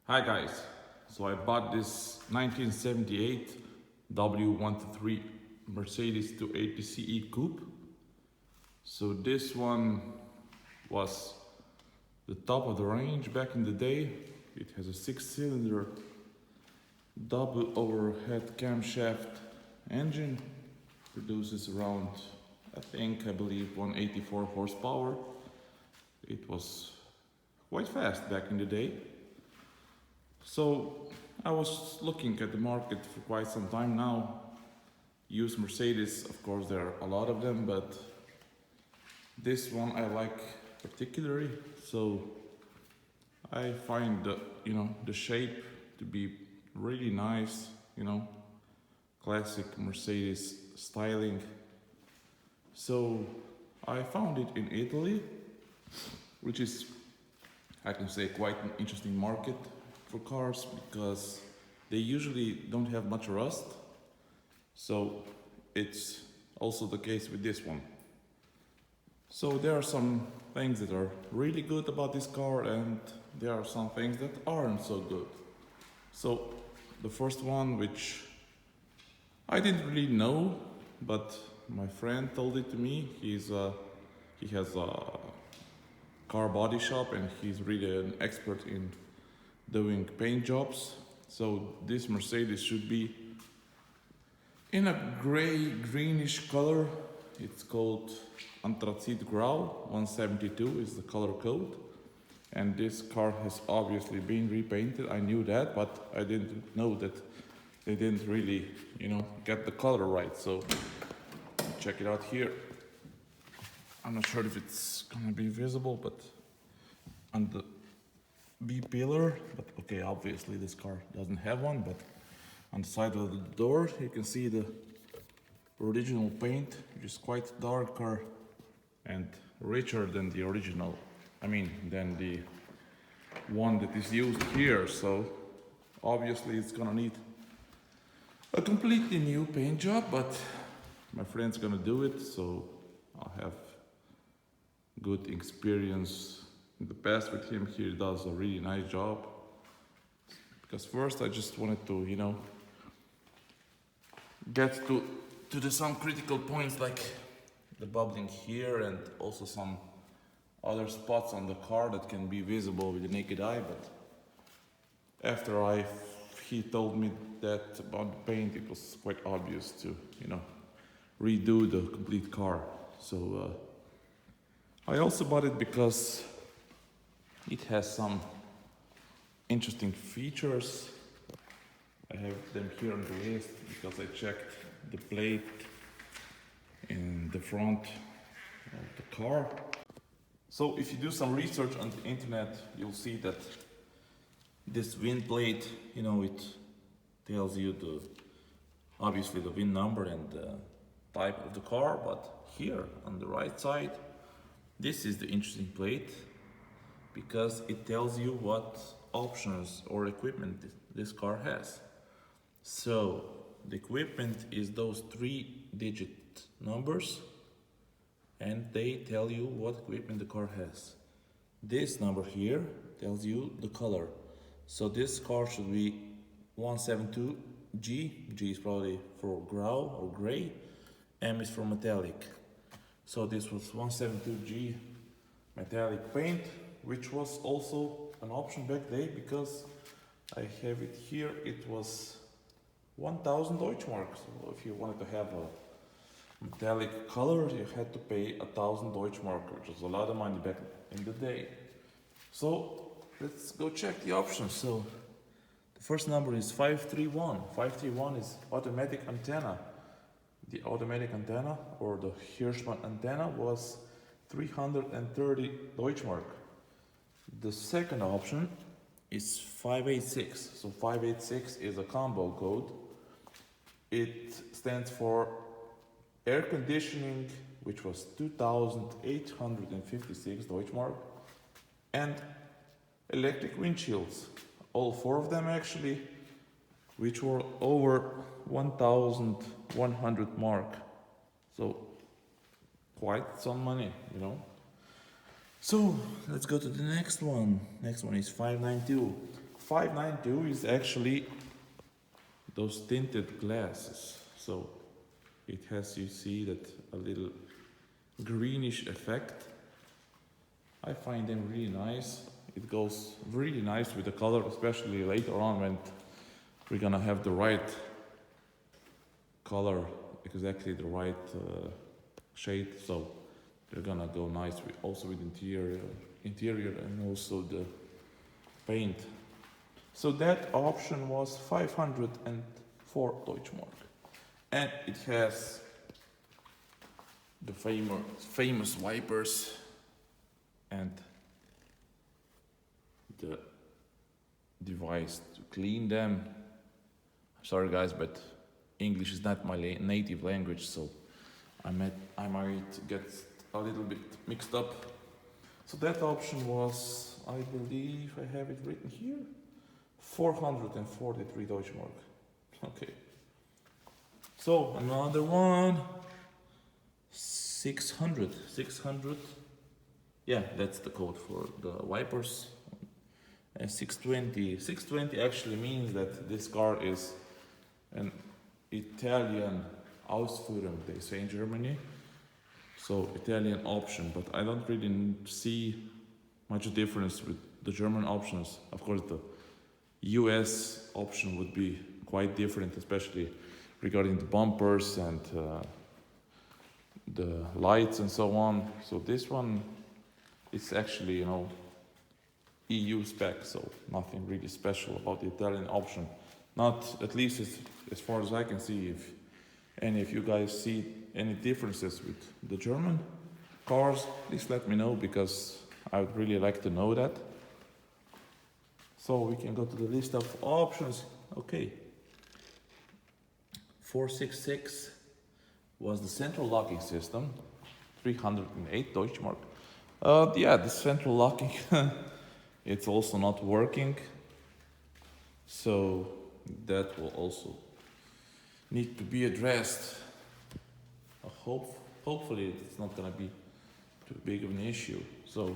Hi guys, so I bought this 1978 W123 Mercedes 280 CE Coupe. So this one was the top of the range back in the day. It has a 6-cylinder double overhead camshaft engine, produces around I believe 184 horsepower. It was quite fast back in the day. So I was looking at the market for quite some time now. Used Mercedes, of course, there are a lot of them, but this one I like particularly. So I find the shape to be really nice, classic Mercedes styling. So I found it in Italy, which is, I can say, quite an interesting market for cars because they usually don't have much rust. So it's also the case with this one. So there are some things that are really good about this car and there are some things that aren't so good. So the first one, which I didn't really know, but my friend told it to me. He has a car body shop and he's really an expert in doing paint jobs. So this Mercedes should be in a greenish color. It's called Anthracite Grau 172 is the color code. And this car has obviously been repainted. I knew that, but I didn't know that they didn't really, get the color right. So check it out here. I'm not sure if it's gonna be visible, but on the B pillar, but okay, obviously this car doesn't have one, but on the side of the door you can see the original paint, which is quite darker and richer than the original, than the one that is used here. So obviously it's gonna need a completely new paint job, but my friend's gonna do it, so I'll have good experience in the past with him. He does a really nice job. Because first I just wanted to, get to some critical points like the bubbling here and also some other spots on the car that can be visible with the naked eye. But after he told me that about the paint, it was quite obvious to, redo the complete car. So I also bought it because it has some interesting features. I have them here on the list because I checked the plate in the front of the car. So if you do some research on the internet, you'll see that this VIN plate, it tells you obviously the VIN number and the type of the car, but here on the right side, this is the interesting plate because it tells you what options or equipment this car has. So the equipment is those 3-digit numbers and they tell you what equipment the car has. This number here tells you the color. So this car should be 172G. G is probably for grau or gray. M is for metallic. So this was 172G metallic paint, which was also an option back then because I have it here. It was 1000 Deutschmark. So if you wanted to have a metallic color, you had to pay 1000 Deutschmark, which was a lot of money back in the day. So let's go check the options. So the first number is 531. 531 is automatic antenna. The automatic antenna or the Hirschman antenna was 330 Deutschmark. The second option is 586. So 586 is a combo code. It stands for air conditioning, which was 2856 Deutschmark, and electric windshields, all 4 of them actually, which were over 1100 mark. So quite some money, So let's go to the next one. Next one is 592. 592 is actually those tinted glasses. So it has, you see that a little greenish effect. I find them really nice. It goes really nice with the color, especially later on when we're gonna have the right color, exactly the right shade. So they're gonna go nice with, also with interior and also the paint. So that option was 504 Deutschmark. And it has the famous wipers and the device to clean them. Sorry guys, but English is not my native language, so I might get a little bit mixed up. So that option was, I believe I have it written here, 443 Deutschmark. Okay. So another one, 600. Yeah, that's the code for the wipers. And 620. 620 actually means that this car is an Italian Ausführung, they say in Germany. So Italian option, but I don't really see much difference with the German options. Of course, the US option would be quite different, especially regarding the bumpers and the lights and so on. So this one is actually, you know, EU spec, so nothing really special about the Italian option. Not, at least as far as I can see. If any of you guys see any differences with the German cars, please let me know, because I would really like to know that. So we can go to the list of options. Okay. 466 was the central locking system, 308 Deutschmark. Yeah, the central locking, it's also not working. So that will also need to be addressed. Hopefully it's not gonna be too big of an issue. So,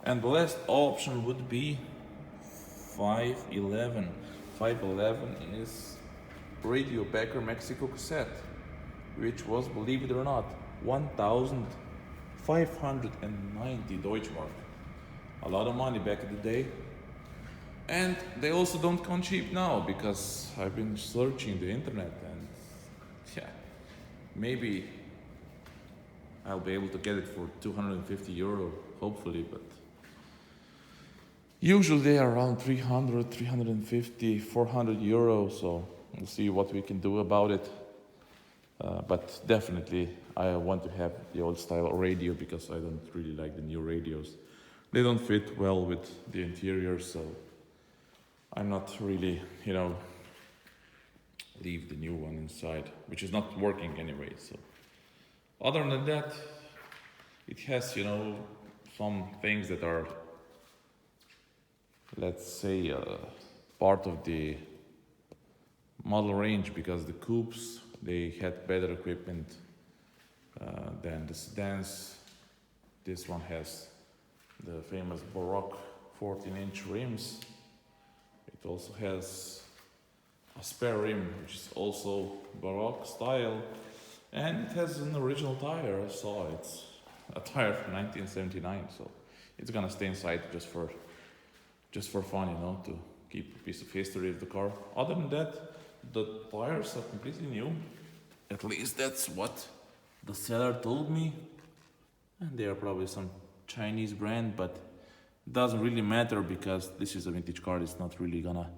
and the last option would be 511. 511 is Radio Becker Mexico cassette, which was, believe it or not, 1,590 Deutschmark. A lot of money back in the day. And they also don't come cheap now, because I've been searching the internet and yeah, maybe I'll be able to get it for 250 euro, hopefully, but usually they are around 300, 350, 400 euro, so we'll see what we can do about it. But definitely I want to have the old style radio, because I don't really like the new radios. They don't fit well with the interior, so I'm not really, you know, leave the new one inside, which is not working anyway. So other than that, it has, you know, some things that are, let's say, part of the model range, because the coupes, they had better equipment than the sedans. This one has the famous Baroque 14-inch rims. It also has a spare rim, which is also Baroque style, and it has an original tire. I saw it's a tire from 1979, so it's gonna stay inside just for fun, you know, to keep a piece of history of the car. Other than that, the tires are completely new. At least that's what the seller told me. And they are probably some Chinese brand, but it doesn't really matter, because this is a vintage car. It's not really gonna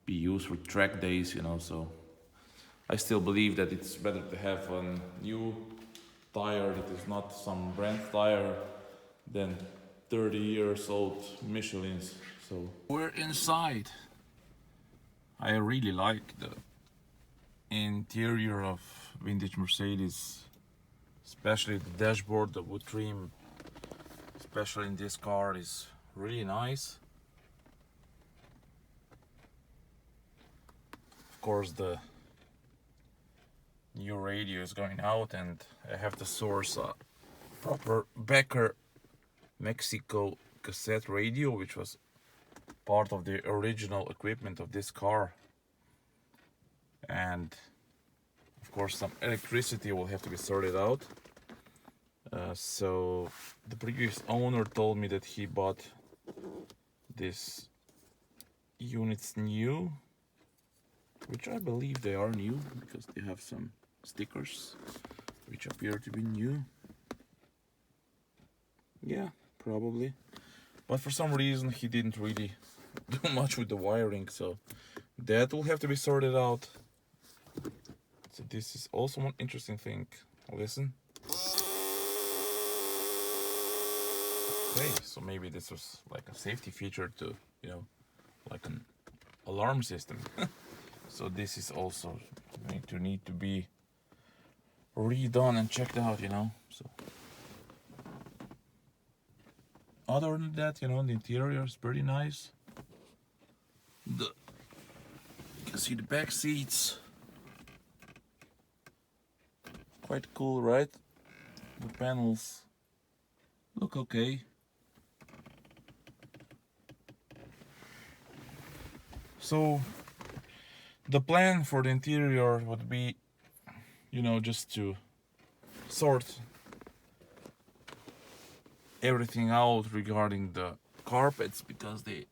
be used for track days, you know, so I still believe that it's better to have a new tire that is not some brand tire than 30 years old Michelins. So we're inside. I really like the interior of vintage Mercedes, especially the dashboard, the wood trim, especially in this car, is really nice. Of course, the new radio is going out, and I have to source a proper Becker Mexico cassette radio, which was part of the original equipment of this car, and of course some electricity will have to be sorted out. So the previous owner told me that he bought these units new, which I believe they are new because they have some stickers which appear to be new. Yeah, probably. But for some reason he didn't really do much with the wiring, so that will have to be sorted out. So this is also one interesting thing. Listen. Okay, so maybe this was like a safety feature to, you know, like an alarm system. So this is also need to be redone and checked out, you know. So other than that, you know, the interior is pretty nice. You can see the back seats. Quite cool, right? The panels look okay. So the plan for the interior would be, you know, just to sort everything out regarding the carpets, because they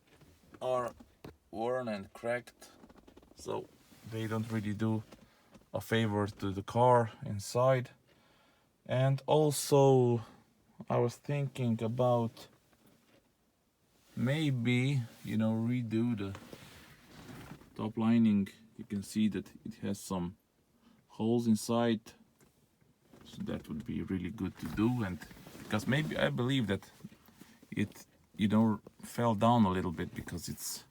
are worn and cracked, so they don't really do a favor to the car inside. And also I was thinking about maybe, you know, redo the top lining. You can see that it has some holes inside, so that would be really good to do. And because maybe I believe that it, you know, fell down a little bit because it's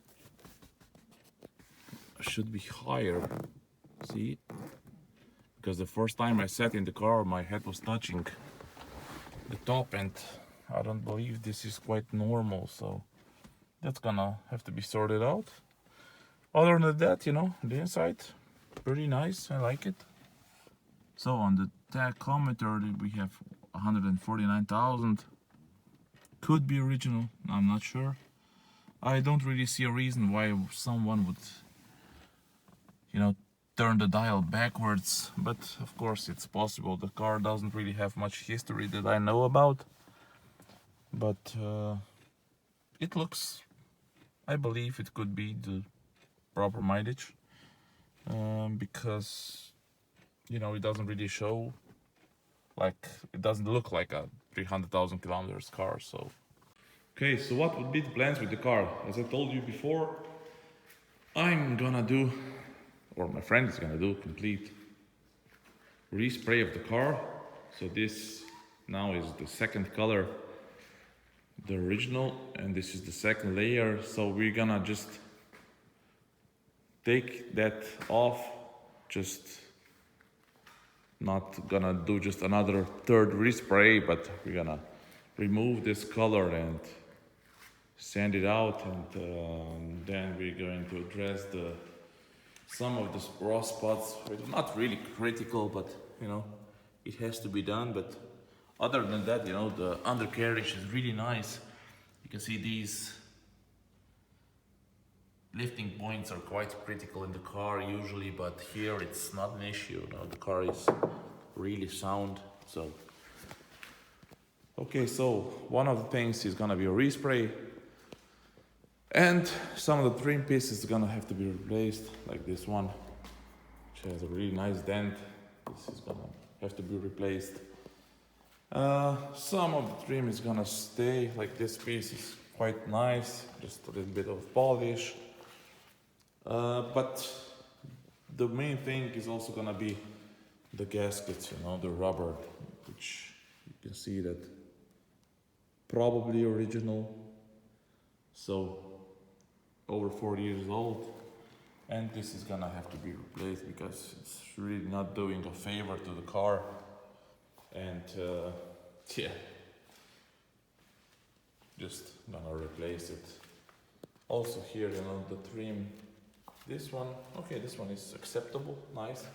should be higher. See, because the first time I sat in the car my head was touching the top, and I don't believe this is quite normal, so that's gonna have to be sorted out. Other than that, you know, the inside pretty nice, I like it. So on the tachometer we have 149,000. Could be original, I'm not sure. I don't really see a reason why someone would, you know, turn the dial backwards, but of course it's possible. The car doesn't really have much history that I know about, but it looks, I believe it could be the proper mileage, because, you know, it doesn't really show, like, it doesn't look like a 300,000 kilometers car. So okay, so what would be the plans with the car? As I told you before, I'm gonna do, or my friend is gonna do, complete respray of the car. So this now is the second color, the original, and this is the second layer. So we're gonna just take that off, just not gonna do just another third respray, but we're gonna remove this color and sand it out, and then we're going to address some of the raw spots. It's not really critical, but you know, it has to be done. But other than that, you know, the undercarriage is really nice. You can see these lifting points are quite critical in the car usually, but here it's not an issue. You know, the car is really sound. So okay, so one of the things is gonna be a respray, and some of the trim pieces are gonna have to be replaced, like this one, which has a really nice dent. This is gonna have to be replaced. Some of the trim is gonna stay, like this piece is quite nice, just a little bit of polish. But the main thing is also gonna be the gaskets, you know, the rubber, which you can see that probably original, so over 40 years old, and this is gonna have to be replaced because it's really not doing a favor to the car. And yeah, just gonna replace it. Also here, you know, the trim, this one, okay, this one is acceptable, nice.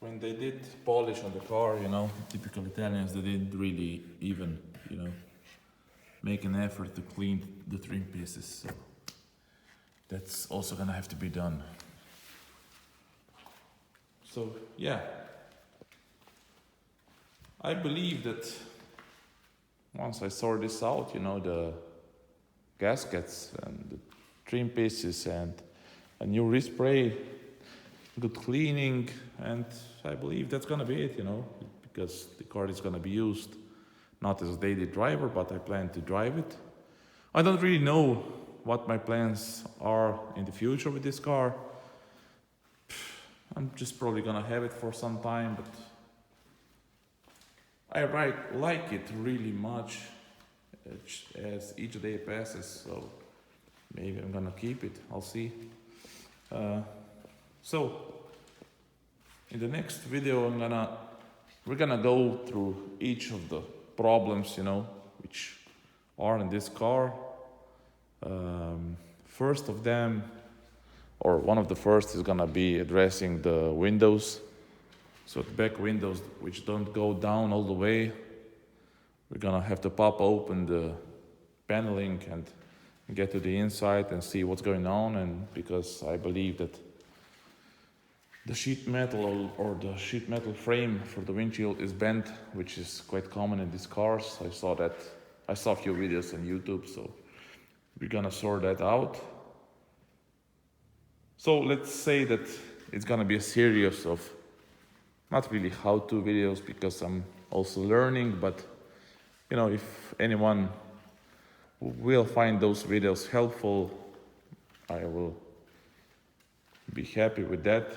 When they did polish on the car, you know, typical Italians, they didn't really even, you know, make an effort to clean the trim pieces. So that's also gonna have to be done. So yeah, I believe that once I sort this out, you know, the gaskets and the trim pieces and a new respray, good cleaning, and I believe that's gonna be it, you know, because the car is gonna be used not as a daily driver, but I plan to drive it. I don't really know what my plans are in the future with this car. I'm just probably gonna have it for some time, but I like it really much as each day passes, so maybe I'm gonna keep it, I'll see. So in the next video we're gonna go through each of the problems, you know, which are in this car. First of them, or one of the first, is gonna be addressing the windows. So the back windows which don't go down all the way. We're gonna have to pop open the paneling and get to the inside and see what's going on, and because I believe that the sheet metal or the sheet metal frame for the windshield is bent, which is quite common in these cars. I saw a few videos on YouTube, so we're gonna sort that out. So let's say that it's gonna be a series of not really how-to videos, because I'm also learning, but you know, if anyone will find those videos helpful, I will be happy with that.